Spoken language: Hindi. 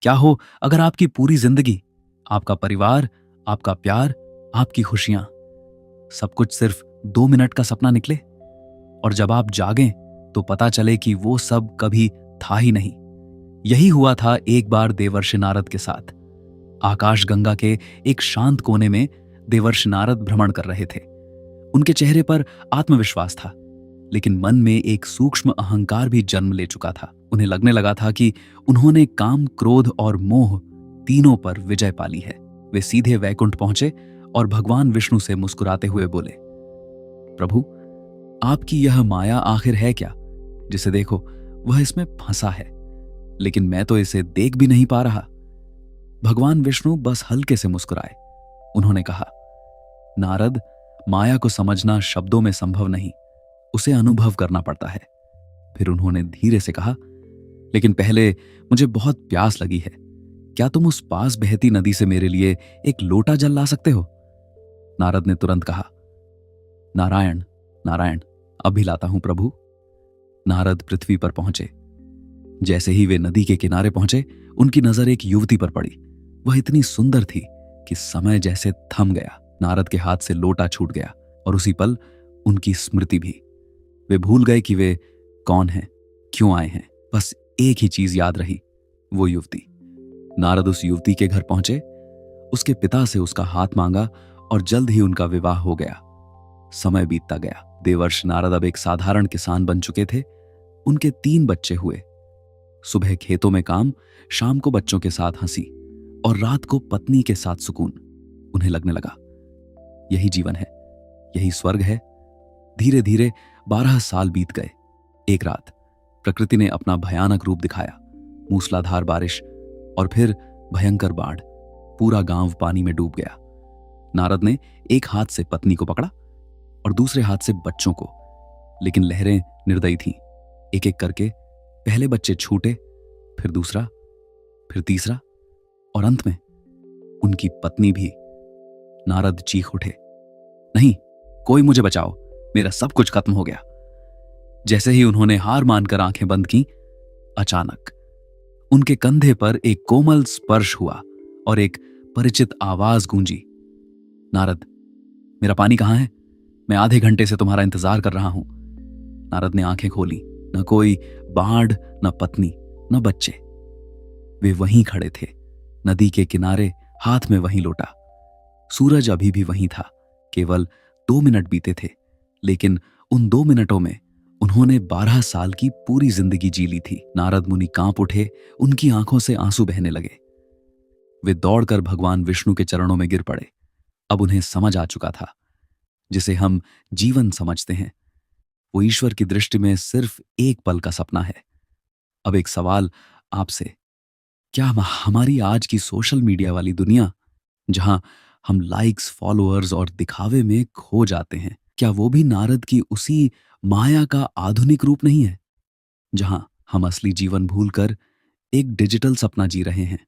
क्या हो अगर आपकी पूरी जिंदगी, आपका परिवार, आपका प्यार, आपकी खुशियां, सब कुछ सिर्फ 2 मिनट का सपना निकले? और जब आप जागें तो पता चले कि वो सब कभी था ही नहीं। यही हुआ था एक बार देवर्षि नारद के साथ। आकाश गंगा के एक शांत कोने में देवर्षि नारद भ्रमण कर रहे थे। उनके चेहरे पर आत्मविश्वास था, लेकिन मन में एक सूक्ष्म अहंकार भी जन्म ले चुका था। उन्हें लगने लगा था कि उन्होंने काम, क्रोध और मोह तीनों पर विजय पाली है। वे सीधे वैकुंठ पहुंचे और भगवान विष्णु से मुस्कुराते हुए बोले, प्रभु, आपकी यह माया आखिर है क्या? जिसे देखो वह इसमें फंसा है, लेकिन मैं तो इसे देख भी नहीं पा रहा। भगवान विष्णु बस हल्के से मुस्कुराए। उन्होंने कहा, नारद, माया को समझना शब्दों में संभव नहीं, उसे अनुभव करना पड़ता है। फिर उन्होंने धीरे से कहा, लेकिन पहले मुझे बहुत प्यास लगी है। क्या तुम उस पास बहती नदी से मेरे लिए एक लोटा जल ला सकते हो? नारद ने तुरंत कहा, नारायण नारायण, अभी लाता हूं प्रभु। नारद पृथ्वी पर पहुंचे। जैसे ही वे नदी के किनारे पहुंचे, उनकी नजर एक युवती पर पड़ी। वह इतनी सुंदर थी कि समय जैसे थम गया। नारद के हाथ से लोटा छूट गया और उसी पल उनकी स्मृति भी। वे भूल गए कि वे कौन हैं, क्यों आए हैं। बस एक ही चीज याद रही, वो युवती। नारद उस युवती के घर पहुंचे, उसके पिता से उसका हाथ मांगा और जल्द ही उनका विवाह हो गया। समय बीतता गया। देवर्षि नारद अब एक साधारण किसान बन चुके थे। उनके 3 बच्चे हुए। सुबह खेतों में काम, शाम को बच्चों के साथ हंसी और रात को पत्नी के साथ सुकून। उन्हें लगने लगा, यही जीवन है, यही स्वर्ग है। धीरे धीरे 12 साल बीत गए। एक रात प्रकृति ने अपना भयानक रूप दिखाया। मूसलाधार बारिश और फिर भयंकर बाढ़। पूरा गांव पानी में डूब गया। नारद ने एक हाथ से पत्नी को पकड़ा और दूसरे हाथ से बच्चों को, लेकिन लहरें निर्दयी थीं। एक एक करके पहले बच्चे छूटे, फिर दूसरा, फिर तीसरा और अंत में उनकी पत्नी भी। नारद चीख उठे, नहीं, कोई मुझे बचाओ, मेरा सब कुछ खत्म हो गया। जैसे ही उन्होंने हार मानकर आंखें बंद की, अचानक उनके कंधे पर एक कोमल स्पर्श हुआ और एक परिचित आवाज गूंजी, नारद, मेरा पानी कहां है? मैं आधे घंटे से तुम्हारा इंतजार कर रहा हूं। नारद ने आंखें खोली। न कोई बाढ़, न पत्नी, न बच्चे। वे वहीं खड़े थे, नदी के किनारे, हाथ में वहीं लोटा। सूरज अभी भी वहीं था। केवल 2 मिनट बीते थे, लेकिन उन 2 मिनटों में उन्होंने 12 साल की पूरी जिंदगी जी ली थी। नारद मुनि कांप उठे, उनकी आंखों से आंसू बहने लगे। वे दौड़कर भगवान विष्णु के चरणों में गिर पड़े। अब उन्हें समझ आ चुका था, जिसे हम जीवन समझते हैं, वो ईश्वर की दृष्टि में सिर्फ एक पल का सपना है। अब एक सवाल आपसे, क्या हमारी आज की सोशल मीडिया वाली दुनिया, जहां हम लाइक्स, फॉलोअर्स और दिखावे में खो जाते हैं, क्या वो भी नारद की उसी माया का आधुनिक रूप नहीं है, जहां हम असली जीवन भूलकर एक डिजिटल सपना जी रहे हैं?